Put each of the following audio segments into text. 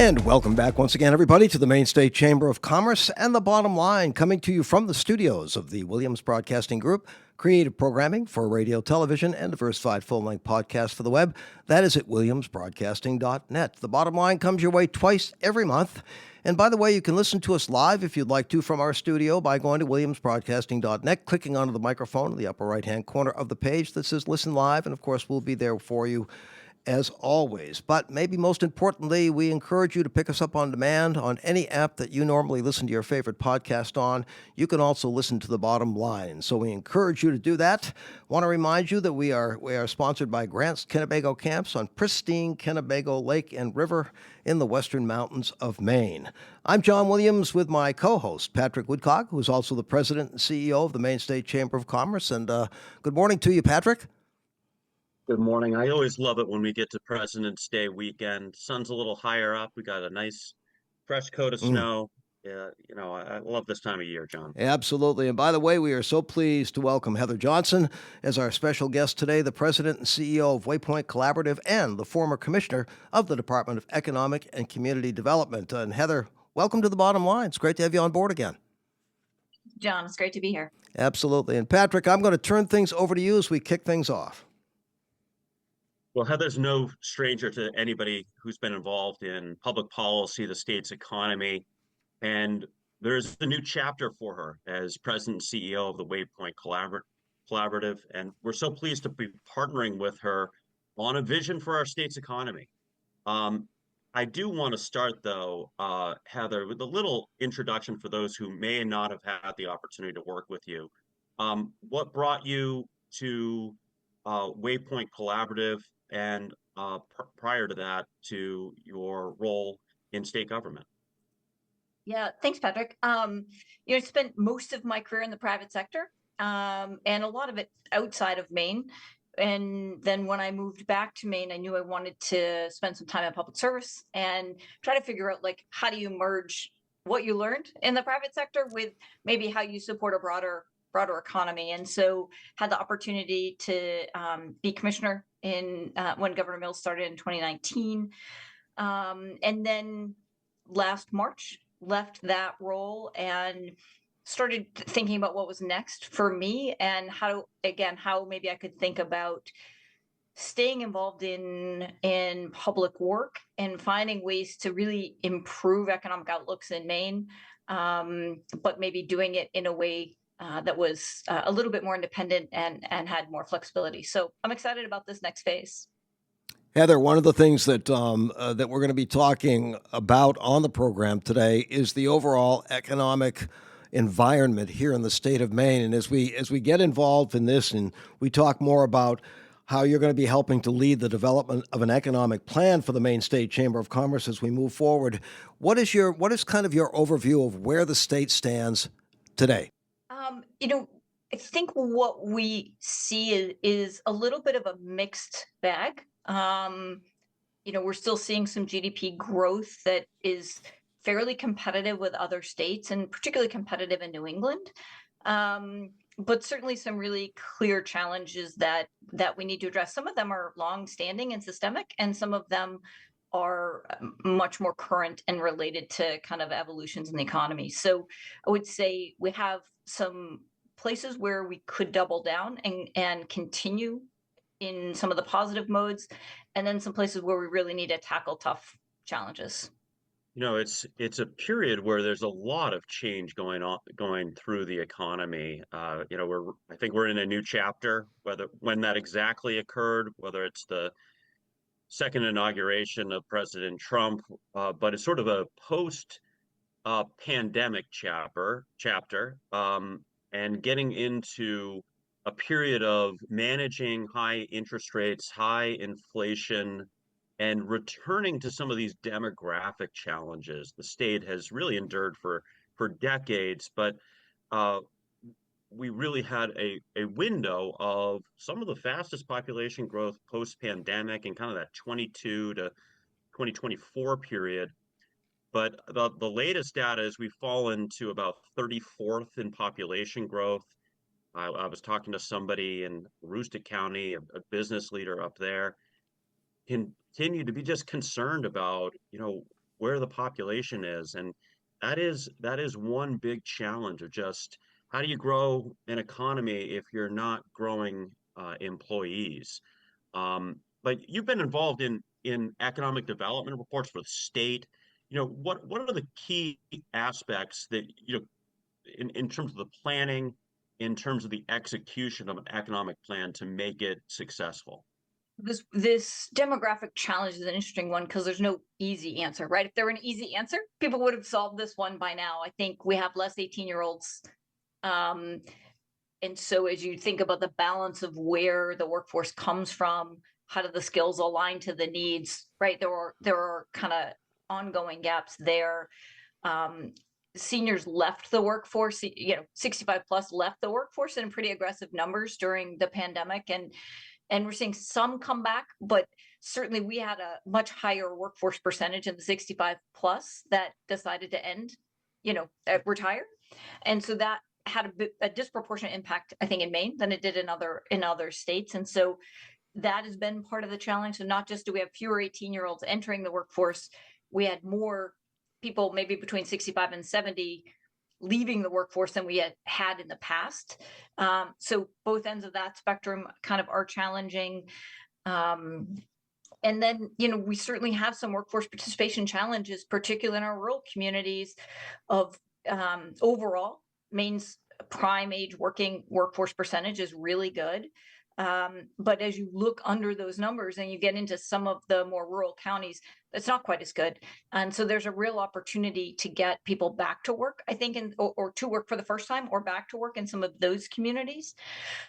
And welcome back once again, everybody, to the Maine State Chamber of Commerce and the Bottom Line, coming to you from the studios of the Williams Broadcasting Group, creative programming for radio, television, and diversified full-length podcasts for the web. That is at williamsbroadcasting.net. The Bottom Line comes your way twice every month. And by the way, you can listen to us live if you'd like to from our studio by going to williamsbroadcasting.net, clicking onto the microphone in the upper right-hand corner of the page that says Listen Live, and of course, we'll be there for you as always. But maybe most importantly, we encourage you to pick us up on demand on any app that you normally listen to your favorite podcast on. You can also listen to The Bottom Line. So we encourage you to do that. Want to remind you that we are sponsored by Grant's Kennebago Camps on pristine Kennebago Lake and River in the western mountains of Maine. I'm John Williams with my co-host, Patrick Woodcock, who is also the president and CEO of the Maine State Chamber of Commerce. And good morning to you, Patrick. Good morning. I always love it when we get to President's Day weekend. Sun's a little higher up. We got a nice fresh coat of snow. Yeah, I love this time of year, John. Absolutely. And by the way, we are so pleased to welcome Heather Johnson as our special guest today, the president and CEO of Waypoint Collaborative and the former commissioner of the Department of Economic and Community Development. And Heather, welcome to the Bottom Line. It's great to have you on board again. John, it's great to be here. Absolutely. And Patrick, I'm going to turn things over to you as we kick things off. Well, Heather's no stranger to anybody who's been involved in public policy, the state's economy, and there's a new chapter for her as president and CEO of the Waypoint Collaborative. And we're so pleased to be partnering with her on a vision for our state's economy. I do want to start, though, Heather, with a little introduction for those who may not have had the opportunity to work with you. What brought you to Waypoint Collaborative, and prior to that, to your role in state government? Yeah, thanks, Patrick. I spent most of my career in the private sector, and a lot of it outside of Maine. And then when I moved back to Maine, I knew I wanted to spend some time in public service and try to figure out, like, how do you merge what you learned in the private sector with maybe how you support a broader economy. And so had the opportunity to be commissioner when Governor Mills started in 2019. And then last March, left that role and started thinking about what was next for me and how maybe I could think about staying involved in public work and finding ways to really improve economic outlooks in Maine, but maybe doing it in a way that was a little bit more independent and had more flexibility. So I'm excited about this next phase. Heather, one of the things that that we're going to be talking about on the program today is the overall economic environment here in the state of Maine. And as we get involved in this and we talk more about how you're going to be helping to lead the development of an economic plan for the Maine State Chamber of Commerce as we move forward, what is kind of your overview of where the state stands today? I think what we see is a little bit of a mixed bag. We're still seeing some GDP growth that is fairly competitive with other states and particularly competitive in New England. But certainly some really clear challenges that we need to address. Some of them are long-standing and systemic, and some of them are much more current and related to kind of evolutions in the economy. So I would say we have some places where we could double down and continue in some of the positive modes, and then some places where we really need to tackle tough challenges. It's a period where there's a lot of change going through the economy. I think we're in a new chapter. When that exactly occurred, whether it's the second inauguration of President Trump, but it's sort of a post pandemic chapter, and getting into a period of managing high interest rates, high inflation, and returning to some of these demographic challenges the state has really endured for decades. But we really had a window of some of the fastest population growth post-pandemic and kind of that 22 to 2024 period. But the latest data is we've fallen to about 34th in population growth. I was talking to somebody in Aroostook County, a business leader up there, continue to be just concerned about, where the population is. And that is one big challenge of just how do you grow an economy if you're not growing employees? Like you've been involved in economic development reports for the state. What are the key aspects that in terms of the planning, in terms of the execution of an economic plan to make it successful? This demographic challenge is an interesting one because there's no easy answer, right? If there were an easy answer, people would have solved this one by now. I think we have less 18-year-olds. And so as you think about the balance of where the workforce comes from, how do the skills align to the needs, right? There are kind of ongoing gaps there. Seniors left the workforce, 65 plus left the workforce in pretty aggressive numbers during the pandemic. And we're seeing some come back, but certainly we had a much higher workforce percentage in the 65 plus that decided to retire. And so that had a disproportionate impact, I think, in Maine than it did in other states. And so that has been part of the challenge. So not just do we have fewer 18-year-olds entering the workforce, we had more people maybe between 65 and 70 leaving the workforce than we had in the past. So both ends of that spectrum kind of are challenging. And then, we certainly have some workforce participation challenges, particularly in our rural communities of overall, Maine's prime age working workforce percentage is really good. But as you look under those numbers and you get into some of the more rural counties, it's not quite as good. And so there's a real opportunity to get people back to work, I think, or to work for the first time or back to work in some of those communities.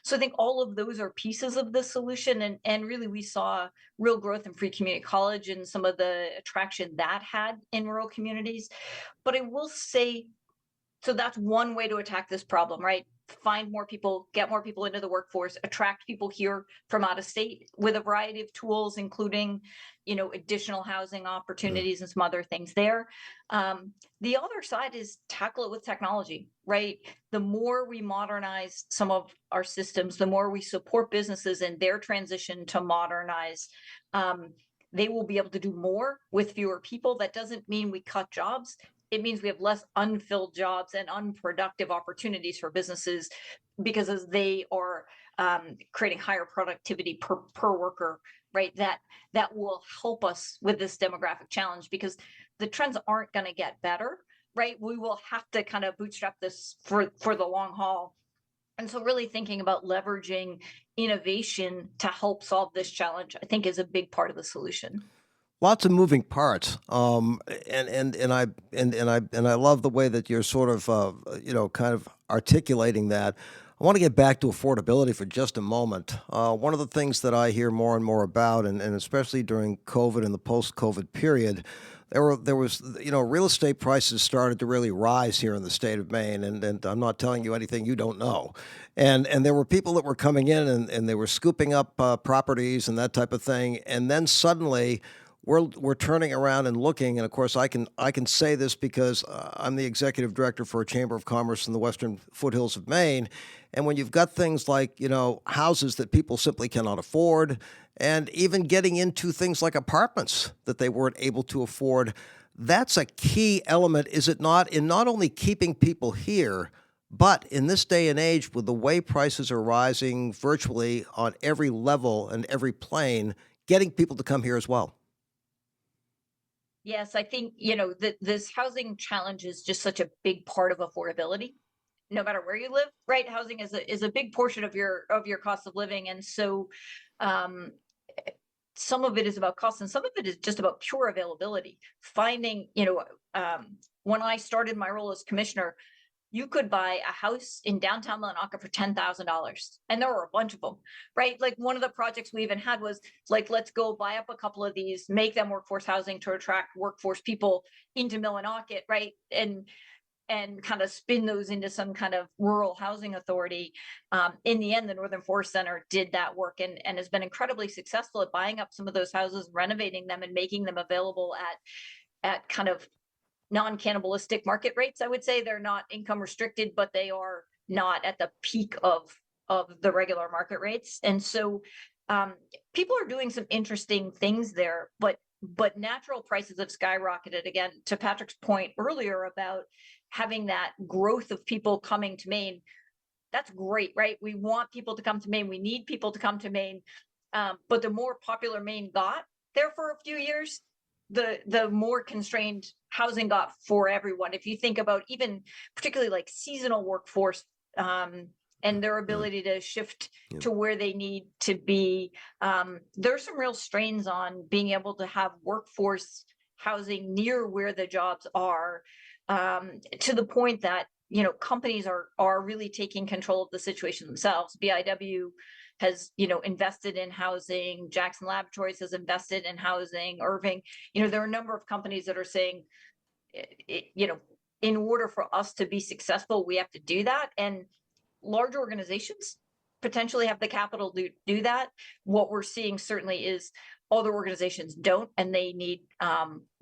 So I think all of those are pieces of the solution. And really, we saw real growth in free community college and some of the attraction that had in rural communities. But I will say, so that's one way to attack this problem, right? Find more people, get more people into the workforce, attract people here from out of state with a variety of tools, including, additional housing opportunities and some other things there. The other side is tackle it with technology, right? The more we modernize some of our systems, the more we support businesses in their transition to modernize. They will be able to do more with fewer people. That doesn't mean we cut jobs. It means we have less unfilled jobs and unproductive opportunities for businesses because as they are creating higher productivity per worker, right? That will help us with this demographic challenge because the trends aren't going to get better, right? We will have to kind of bootstrap this for the long haul. And so really thinking about leveraging innovation to help solve this challenge, I think, is a big part of the solution. Lots of moving parts, and I love the way that you're sort of kind of articulating that. I want to get back to affordability for just a moment. One of the things that I hear more and more about, and especially during COVID and the post-COVID period, there was real estate prices started to really rise here in the state of Maine, and I'm not telling you anything you don't know. And there were people that were coming in and they were scooping up properties and that type of thing, and then suddenly we're turning around and looking, and of course I can say this because I'm the executive director for a chamber of commerce in the western foothills of Maine, and when you've got things like houses that people simply cannot afford, and even getting into things like apartments that they weren't able to afford, that's a key element, is it not, in not only keeping people here, but in this day and age with the way prices are rising virtually on every level and every plane, getting people to come here as well. Yes, I think, that this housing challenge is just such a big part of affordability, no matter where you live, right? Housing is a big portion of your cost of living. And so some of it is about cost and some of it is just about pure availability. Finding, when I started my role as commissioner, you could buy a house in downtown Millinocket for $10,000. And there were a bunch of them, right? Like one of the projects we even had was like, let's go buy up a couple of these, make them workforce housing to attract workforce people into Millinocket, right? And kind of spin those into some kind of rural housing authority. In the end, the Northern Forest Center did that work and has been incredibly successful at buying up some of those houses, renovating them and making them available at kind of non-cannibalistic market rates. I would say they're not income restricted, but they are not at the peak of the regular market rates. And so people are doing some interesting things there, but but natural prices have skyrocketed again. To Patrick's point earlier about having that growth of people coming to Maine, that's great, right? We want people to come to Maine. We need people to come to Maine. But the more popular Maine got there for a few years, the more constrained housing got for everyone. If you think about even particularly like seasonal workforce, and their ability to shift to where they need to be, there's some real strains on being able to have workforce housing near where the jobs are, to the point that companies are really taking control of the situation themselves. BIW has invested in housing. Jackson Laboratories has invested in housing. Irving, there are a number of companies that are saying, in order for us to be successful, we have to do that. And large organizations potentially have the capital to do that. What we're seeing certainly is other organizations don't, and they need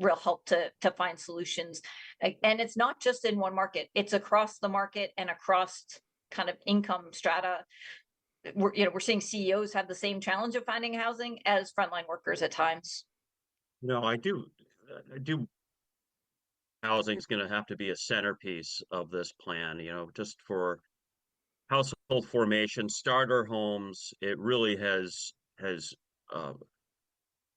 real help to find solutions. And it's not just in one market; it's across the market and across kind of income strata. We're seeing CEOs have the same challenge of finding housing as frontline workers at times. I do. Housing is going to have to be a centerpiece of this plan. Just for household formation, starter homes. It really has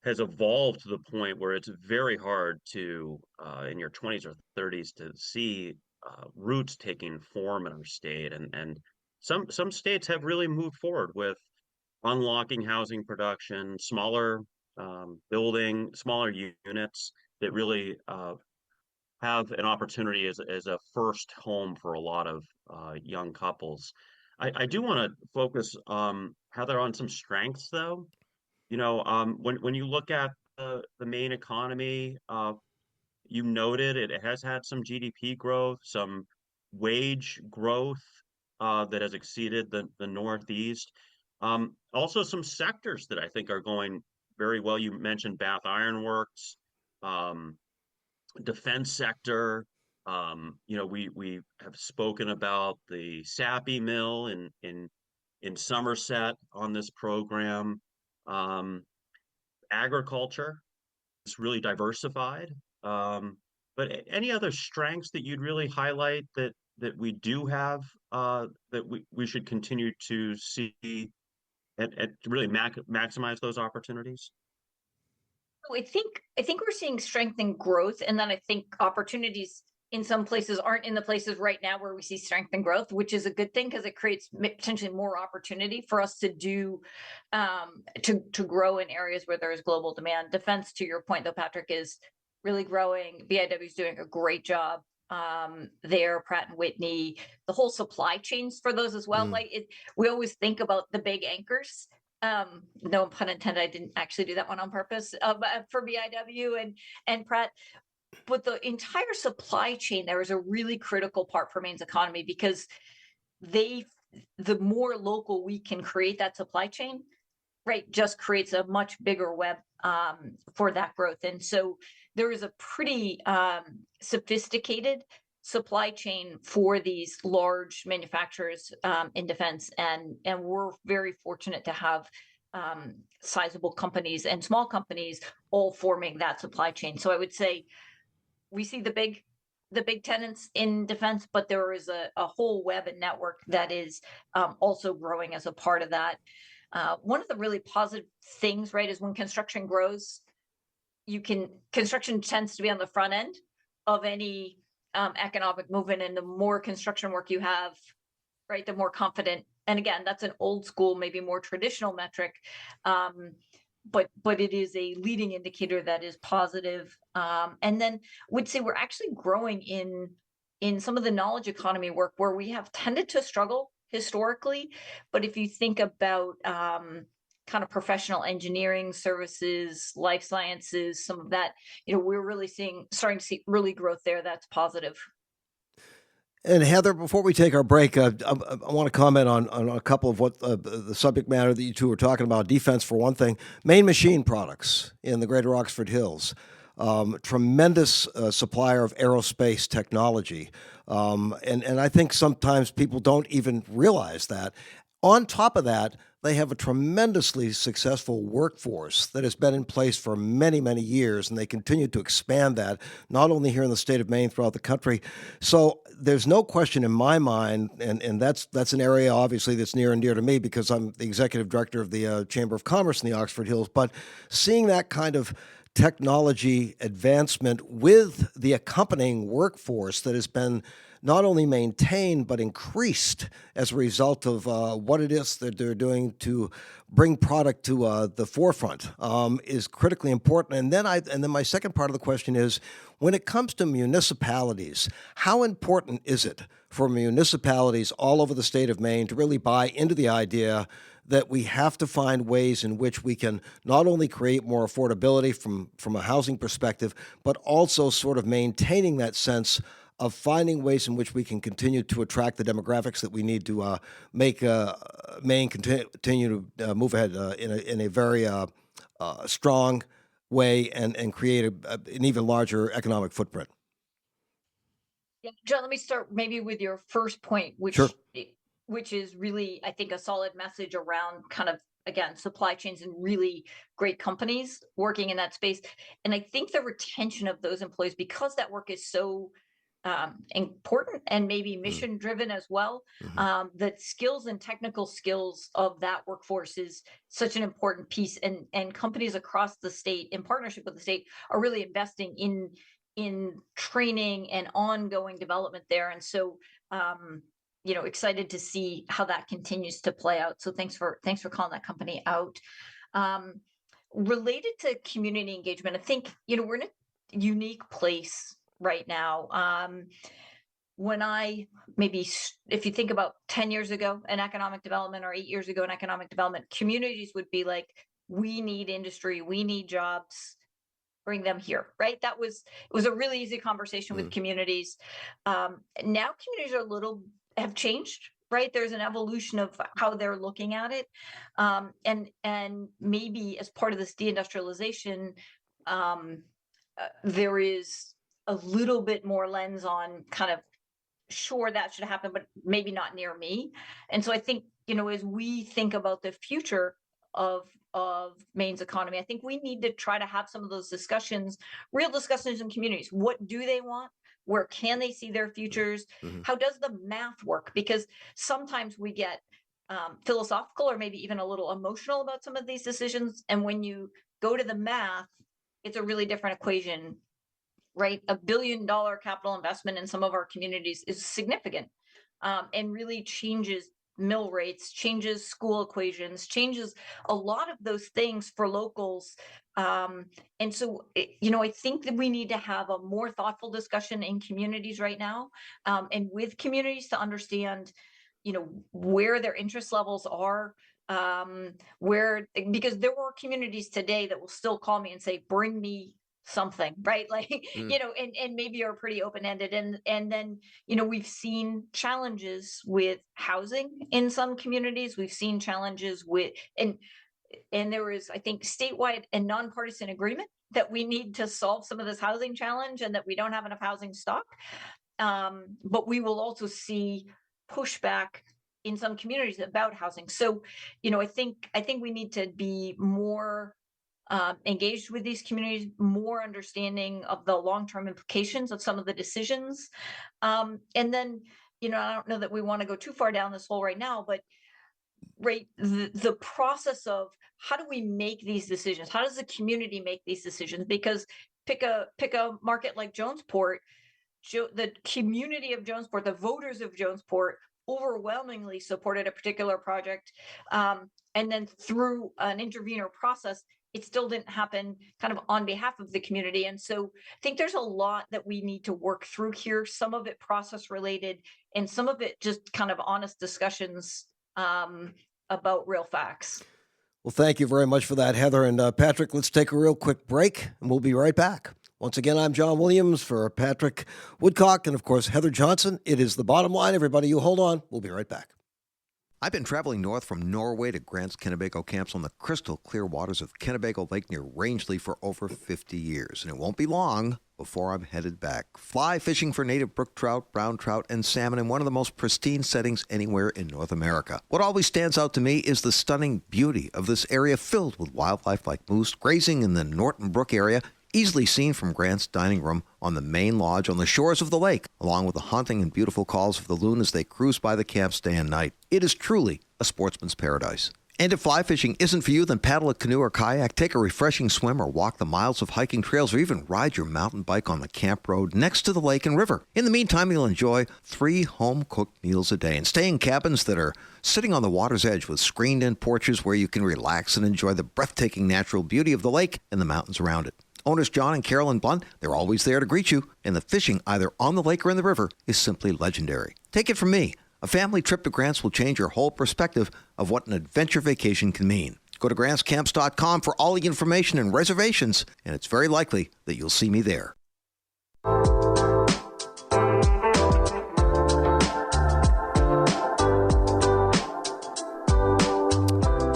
evolved to the point where it's very hard to, in your 20s or 30s, to see roots taking form in our state. And some states have really moved forward with unlocking housing production, smaller smaller units that really have an opportunity as a first home for a lot of young couples. I do want to focus, Heather, on some strengths, though. When you look at the Maine economy, you noted it has had some GDP growth, some wage growth that has exceeded the Northeast. Also, some sectors that I think are going very well. You mentioned Bath Iron Works, defense sector. We have spoken about the Sappy Mill in Somerset on this program. Agriculture is really diversified. But any other strengths that you'd really highlight that we do have, that we should continue to see and to really maximize those opportunities? I think we're seeing strength and growth, and then I think opportunities in some places aren't in the places right now where we see strength and growth, which is a good thing because it creates potentially more opportunity for us to do to grow in areas where there is global demand. Defense, to your point though, Patrick, is really growing. BIW is doing a great job there. Pratt and Whitney, the whole supply chains for those as well. We always think about the big anchors. No pun intended, I didn't actually do that one on purpose, for BIW and Pratt. But the entire supply chain there is a really critical part for Maine's economy, because the more local we can create that supply chain, right, just creates a much bigger web for that growth. And so there is a pretty sophisticated supply chain for these large manufacturers in defense, and we're very fortunate to have sizable companies and small companies all forming that supply chain. So I would say we see the big tenants in defense, but there is a whole web and network that is also growing as a part of that. One of the really positive things, right, is when construction grows, construction tends to be on the front end of any economic movement, and the more construction work you have, right, the more confident. And again, that's an old school, maybe more traditional metric, but it is a leading indicator that is positive. And then would say we're actually growing in some of the knowledge economy work where we have tended to struggle historically. But if you think about kind of professional engineering services, life sciences, some of that, we're really starting to see really growth there. That's positive. And Heather, before we take our break, I want to comment on a couple of what the subject matter that you two were talking about. Defense, for one thing. Maine Machine Products in the Greater Oxford Hills. Tremendous supplier of aerospace technology. And I think sometimes people don't even realize that. On top of that, they have a tremendously successful workforce that has been in place for many, many years, and they continue to expand that, not only here in the state of Maine, throughout the country. So there's no question in my mind, and that's an area obviously that's near and dear to me because I'm the executive director of the Chamber of Commerce in the Oxford Hills, but seeing that kind of technology advancement with the accompanying workforce that has been not only maintained but increased as a result of what it is that they're doing to bring product to the forefront is critically important. And then my second part of the question is, when it comes to municipalities, how important is it for municipalities all over the state of Maine to really buy into the idea that we have to find ways in which we can not only create more affordability from a housing perspective, but also sort of maintaining that sense of finding ways in which we can continue to attract the demographics that we need to make Maine continue to move ahead in a very strong way and create an even larger economic footprint. Yeah, John, let me start maybe with your first point, Sure. which is really, I think, a solid message around kind of, again, supply chains and really great companies working in that space. And I think the retention of those employees, because that work is so important and maybe mission driven as well, that skills and technical skills of that workforce is such an important piece. And companies across the state, in partnership with the state, are really investing in training and ongoing development there. And so, excited to see how that continues to play out. So thanks for calling that company out. Related to community engagement, I think, we're in a unique place right now. When if you think about 10 years ago in economic development or 8 years ago in economic development, communities would be like, we need industry, we need jobs, bring them here, right? It was a really easy conversation with communities. Now communities have changed, right? There's an evolution of how they're looking at it. And maybe as part of this deindustrialization, there is a little bit more lens on kind of, sure, that should happen, but maybe not near me. And so I think, as we think about the future of Maine's economy, I think we need to try to have some of those discussions, real discussions in communities. What do they want? Where can they see their futures? How does the math work? Because sometimes we get philosophical or maybe even a little emotional about some of these decisions. And when you go to the math, it's a really different equation, right? $1 billion capital investment in some of our communities is significant, and really changes mill rates, changes school equations, changes a lot of those things for locals. And so, I think that we need to have a more thoughtful discussion in communities right now, and with communities to understand, where their interest levels are, because there were communities today that will still call me and say, bring me something, right? Like, and maybe are pretty open-ended. And then, we've seen challenges with housing in some communities. We've seen challenges with, and there is, I think, statewide and nonpartisan agreement that we need to solve some of this housing challenge and that we don't have enough housing stock. But we will also see pushback in some communities about housing. So, I think we need to be more engaged with these communities, more understanding of the long-term implications of some of the decisions. And then, I don't know that we want to go too far down this hole right now, but right, the process of how do we make these decisions? How does the community make these decisions? Because pick a market like Jonesport, the community of Jonesport, the voters of Jonesport overwhelmingly supported a particular project. And then through an intervenor process, it still didn't happen kind of on behalf of the community. And so I think there's a lot that we need to work through here, some of it process related and some of it just kind of honest discussions about real facts. Well, thank you very much for that, Heather. And Patrick, let's take a real quick break and we'll be right back. Once again, I'm John Williams for Patrick Woodcock and, of course, Heather Johnson. It is The Bottom Line. Everybody, you hold on. We'll be right back. I've been traveling north from Norway to Grant's Kennebago camps on the crystal clear waters of Kennebago Lake near Rangeley for over 50 years, and it won't be long before I'm headed back. Fly fishing for native brook trout, brown trout, and salmon in one of the most pristine settings anywhere in North America. What always stands out to me is the stunning beauty of this area filled with wildlife like moose grazing in the Norton Brook area, easily seen from Grant's dining room on the main lodge on the shores of the lake, along with the haunting and beautiful calls of the loon as they cruise by the camps day and night. It is truly a sportsman's paradise. And if fly fishing isn't for you, then paddle a canoe or kayak, take a refreshing swim, or walk the miles of hiking trails, or even ride your mountain bike on the camp road next to the lake and river. In the meantime, you'll enjoy 3 home-cooked meals a day and stay in cabins that are sitting on the water's edge with screened-in porches where you can relax and enjoy the breathtaking natural beauty of the lake and the mountains around it. Owners John and Carolyn Blunt, they're always there to greet you, and the fishing either on the lake or in the river is simply legendary. Take it from me, a family trip to Grants will change your whole perspective of what an adventure vacation can mean. Go to grantscamps.com for all the information and reservations, and it's very likely that you'll see me there.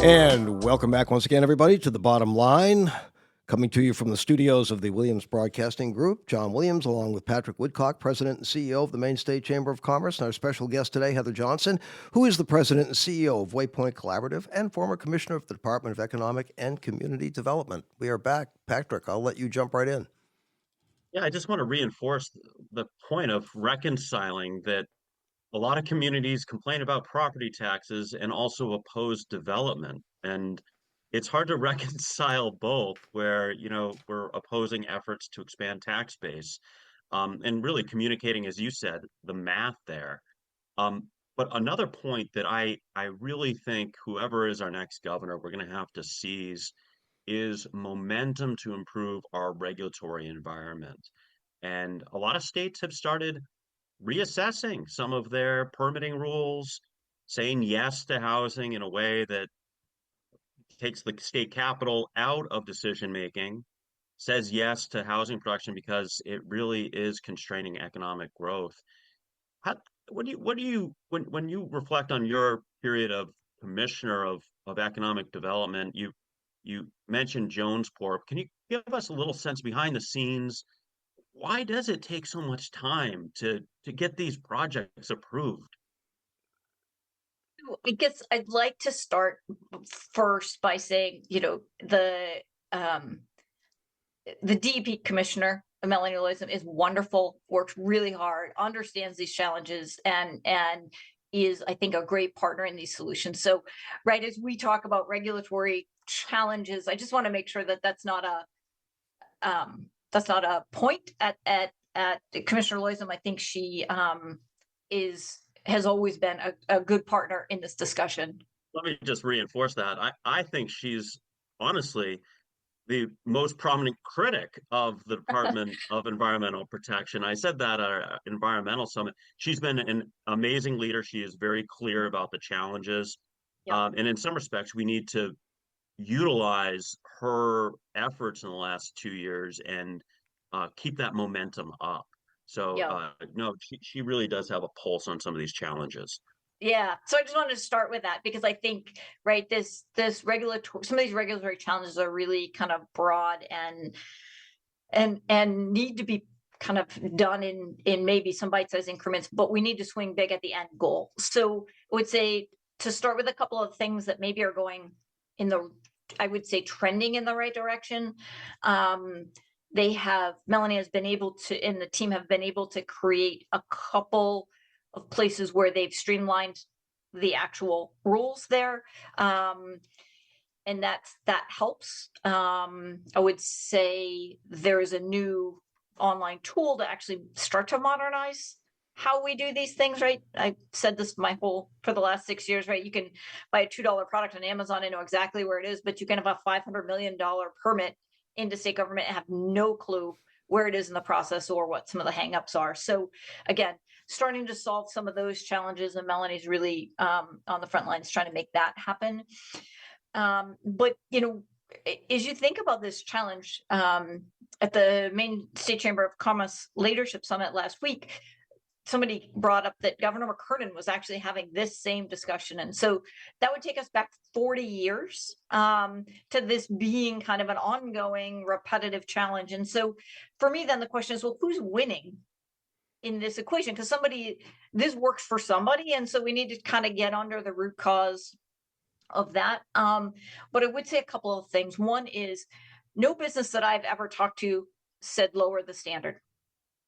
And welcome back once again, everybody, to The Bottom Line. Coming to you from the studios of the Williams Broadcasting Group, John Williams, along with Patrick Woodcock, President and CEO of the Maine State Chamber of Commerce, and our special guest today, Heather Johnson, who is the President and CEO of Waypoint Collaborative and former Commissioner of the Department of Economic and Community Development. We are back. Patrick, I'll let you jump right in. Yeah, I just want to reinforce the point of reconciling that a lot of communities complain about property taxes and also oppose development. And it's hard to reconcile both where, we're opposing efforts to expand tax base, and really communicating, as you said, the math there. But another point that I really think whoever is our next governor, we're going to have to seize is momentum to improve our regulatory environment. And a lot of states have started reassessing some of their permitting rules, saying yes to housing in a way that takes the state capital out of decision making, says yes to housing production because it really is constraining economic growth. How, when you reflect on your period of commissioner of economic development, you mentioned Jonesport. Can you give us a little sense behind the scenes? Why does it take so much time to get these projects approved? I guess I'd like to start first by saying, the DEP commissioner, Melanie Loism, is wonderful, works really hard, understands these challenges, and is, I think, a great partner in these solutions. So, right, as we talk about regulatory challenges, I just want to make sure that that's not a point at Commissioner Loism. I think she has always been a good partner in this discussion. Let me just reinforce that. I think she's honestly the most prominent critic of the Department of Environmental Protection. I said that at our environmental summit. She's been an amazing leader. She is very clear about the challenges. Yeah. And in some respects, we need to utilize her efforts in the last 2 years and keep that momentum up. So Yeah. no, she really does have a pulse on some of these challenges. Yeah. So I just wanted to start with that because I think, right, this regulatory, some of these regulatory challenges are really kind of broad and need to be kind of done in maybe some bite-sized increments, but we need to swing big at the end goal. So I would say to start with a couple of things that maybe are going I would say trending in the right direction. Melanie has been able to, and the team have been able to create a couple of places where they've streamlined the actual rules there. And that helps. I would say there is a new online tool to actually start to modernize how we do these things, right? I said this for the last 6 years, right? You can buy a $2 product on Amazon and know exactly where it is, but you can have a $500 million permit into state government and have no clue where it is in the process or what some of the hangups are. So again, starting to solve some of those challenges, and Melanie's really on the front lines trying to make that happen. But as you think about this challenge, at the Maine State Chamber of Commerce Leadership Summit last week, somebody brought up that Governor McKernan was actually having this same discussion. And so that would take us back 40 years to this being kind of an ongoing repetitive challenge. And so for me, then the question is, well, who's winning in this equation? Because this works for somebody. And so we need to kind of get under the root cause of that. But I would say a couple of things. One is no business that I've ever talked to said lower the standard.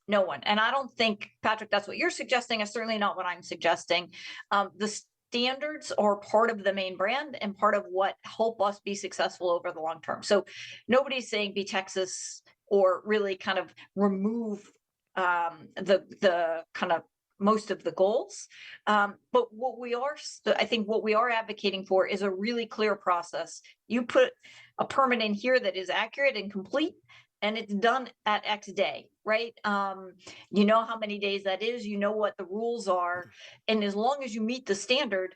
No one. And I don't think, Patrick, that's what you're suggesting. Is certainly not what I'm suggesting. The standards are part of the Maine brand and part of what help us be successful over the long term. So nobody's saying be Texas or really kind of remove the kind of most of the goals. But I think what we are advocating for is a really clear process. You put a permit in here that is accurate and complete, and it's done at X day, right? You know how many days that is, you know what the rules are. And as long as you meet the standard,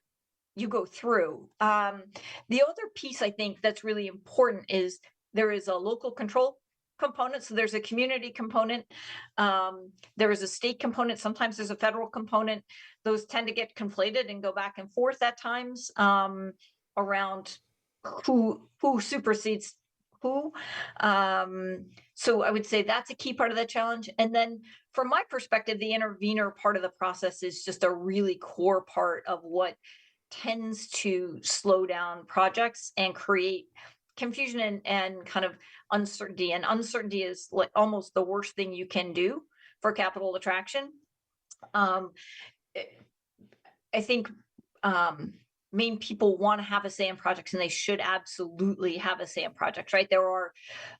you go through. The other piece I think that's really important is there is a local control component. So there's a community component. There is a state component. Sometimes there's a federal component. Those tend to get conflated and go back and forth at times around who supersedes who. So I would say that's a key part of the challenge. And then from my perspective, the intervener part of the process is just a really core part of what tends to slow down projects and create confusion and kind of uncertainty. And uncertainty is like almost the worst thing you can do for capital attraction. I think Maine people want to have a say in projects, and they should absolutely have a say in projects, right? There are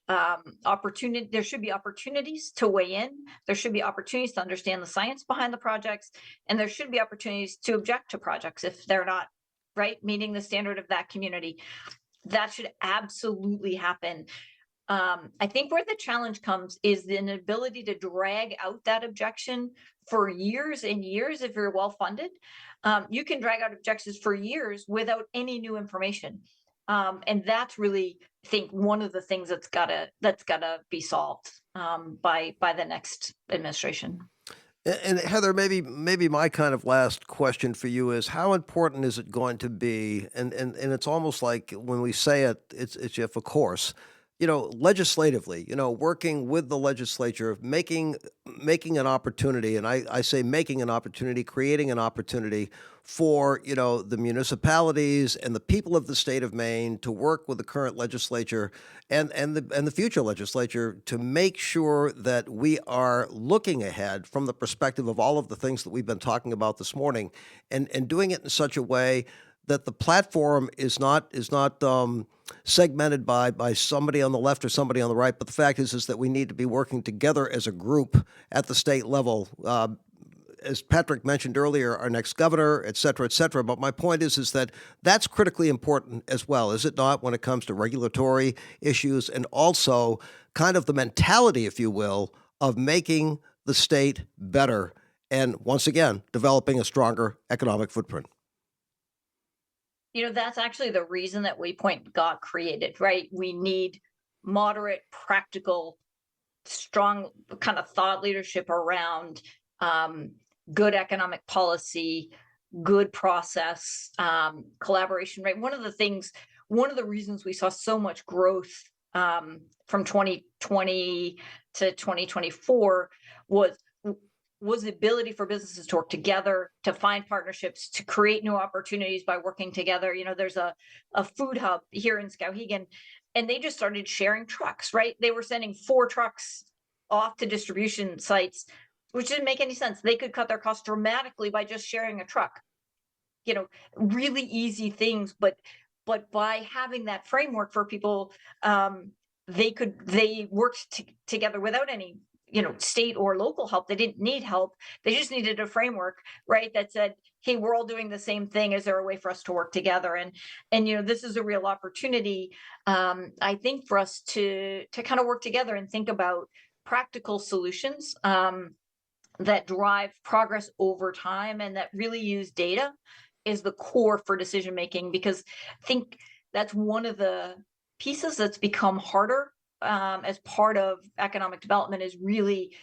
there should be opportunities to weigh in. There should be opportunities to understand the science behind the projects, and there should be opportunities to object to projects if they're not, right, meeting the standard of that community. That should absolutely happen. I think where the challenge comes is the inability to drag out that objection for years and years. If you're well funded, you can drag out objections for years without any new information, and that's really, I think, one of the things that's gotta be solved by the next administration. And Heather, maybe my kind of last question for you is, how important is it going to be? And it's almost like when we say it, it's if, of course, legislatively, working with the legislature, making an opportunity, and I say making an opportunity, creating an opportunity for, the municipalities and the people of the state of Maine to work with the current legislature and the future legislature to make sure that we are looking ahead from the perspective of all of the things that we've been talking about this morning, and doing it in such a way that the platform is not segmented by somebody on the left or somebody on the right, but the fact is that we need to be working together as a group at the state level. As Patrick mentioned earlier, our next governor, et cetera, et cetera. But my point is that that's critically important as well, is it not, when it comes to regulatory issues and also kind of the mentality, if you will, of making the state better and, once again, developing a stronger economic footprint. That's actually the reason that Waypoint got created, right? We need moderate, practical, strong kind of thought leadership around good economic policy, good process, collaboration, right? One of the reasons we saw so much growth from 2020 to 2024 was the ability for businesses to work together, to find partnerships, to create new opportunities by working together. There's a food hub here in Skowhegan, and they just started sharing trucks, right? They were sending 4 trucks off to distribution sites, which didn't make any sense. They could cut their costs dramatically by just sharing a truck. Really easy things, but by having that framework for people, they worked together without any state or local help. They didn't need help. They just needed a framework, right, that said, hey, we're all doing the same thing. Is there a way for us to work together? And this is a real opportunity, I think, for us to kind of work together and think about practical solutions that drive progress over time and that really use data is the core for decision making, because I think that's one of the pieces that's become harder as part of economic development, is really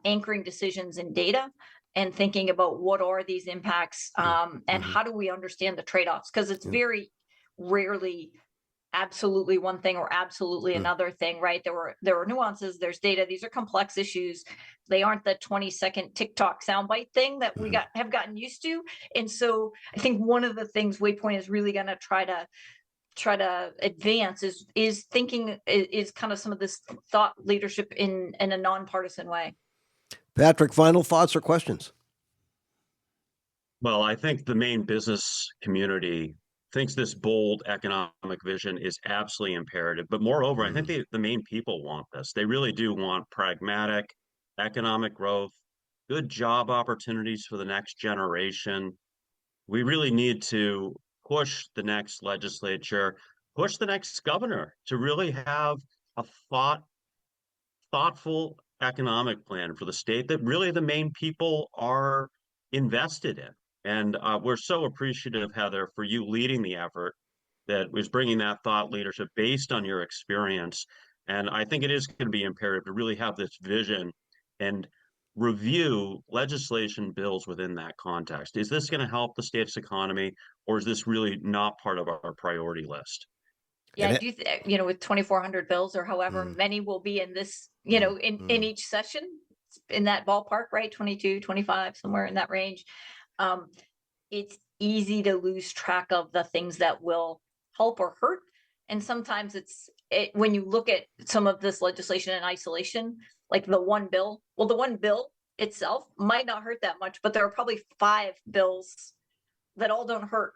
anchoring decisions in data and thinking about what are these impacts, and how do we understand the trade-offs? Because it's very rarely absolutely one thing or absolutely another thing, right? There are nuances, there's data, these are complex issues. They aren't the 20-second TikTok soundbite thing that we have gotten used to. And so I think one of the things Waypoint is really going to try to advance is thinking, is kind of some of this thought leadership in a nonpartisan way. Patrick, final thoughts or questions? Well, I think the Maine business community thinks this bold economic vision is absolutely imperative. But moreover, I think the Maine people want this. They really do want pragmatic economic growth, good job opportunities for the next generation. We really need to push the next legislature, push the next governor to really have a thoughtful economic plan for the state that really the Maine people are invested in. And we're so appreciative, Heather, for you leading the effort that was bringing that thought leadership based on your experience. And I think it is going to be imperative to really have this vision and review legislation bills within that context. Is this going to help the state's economy, or is this really not part of our priority list? Yeah, I do with 2,400 bills or however many will be in this, in each session, in that ballpark, right? 22, 25, somewhere in that range. It's easy to lose track of the things that will help or hurt. And sometimes when you look at some of this legislation in isolation, like the one bill itself might not hurt that much, but there are probably 5 bills that all don't hurt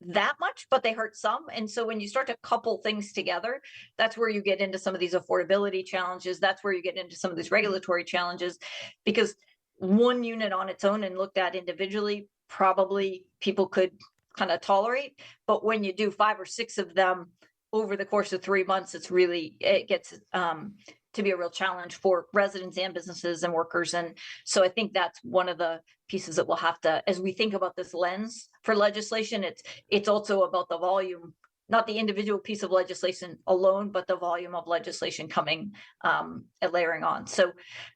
that much, but they hurt some. And so when you start to couple things together, that's where you get into some of these affordability challenges. That's where you get into some of these regulatory challenges, because one unit on its own and looked at individually, probably people could kind of tolerate. But when you do 5 or 6 of them over the course of 3 months, it gets to be a real challenge for residents and businesses and workers. And so I think that's one of the pieces that we'll have to, as we think about this lens for legislation, it's also about the volume, not the individual piece of legislation alone, but the volume of legislation coming and layering on. So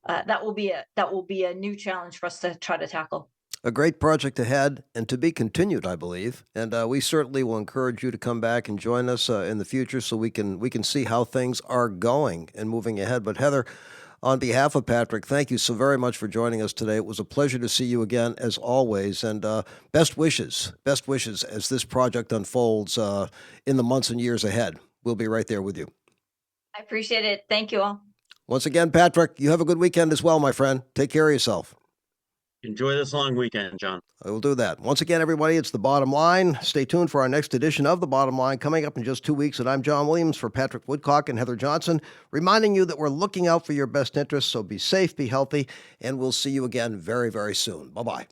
that will be a new challenge for us to try to tackle. A great project ahead and to be continued, I believe. And we certainly will encourage you to come back and join us in the future so we can see how things are going and moving ahead. But Heather, on behalf of Patrick, thank you so very much for joining us today. It was a pleasure to see you again, as always. And best wishes as this project unfolds in the months and years ahead. We'll be right there with you. I appreciate it. Thank you all. Once again, Patrick, you have a good weekend as well, my friend. Take care of yourself. Enjoy this long weekend, John. I will do that. Once again, everybody, it's The Bottom Line. Stay tuned for our next edition of The Bottom Line coming up in just 2 weeks. And I'm John Williams for Patrick Woodcock and Heather Johnson, reminding you that we're looking out for your best interests. So be safe, be healthy, and we'll see you again very, very soon. Bye-bye.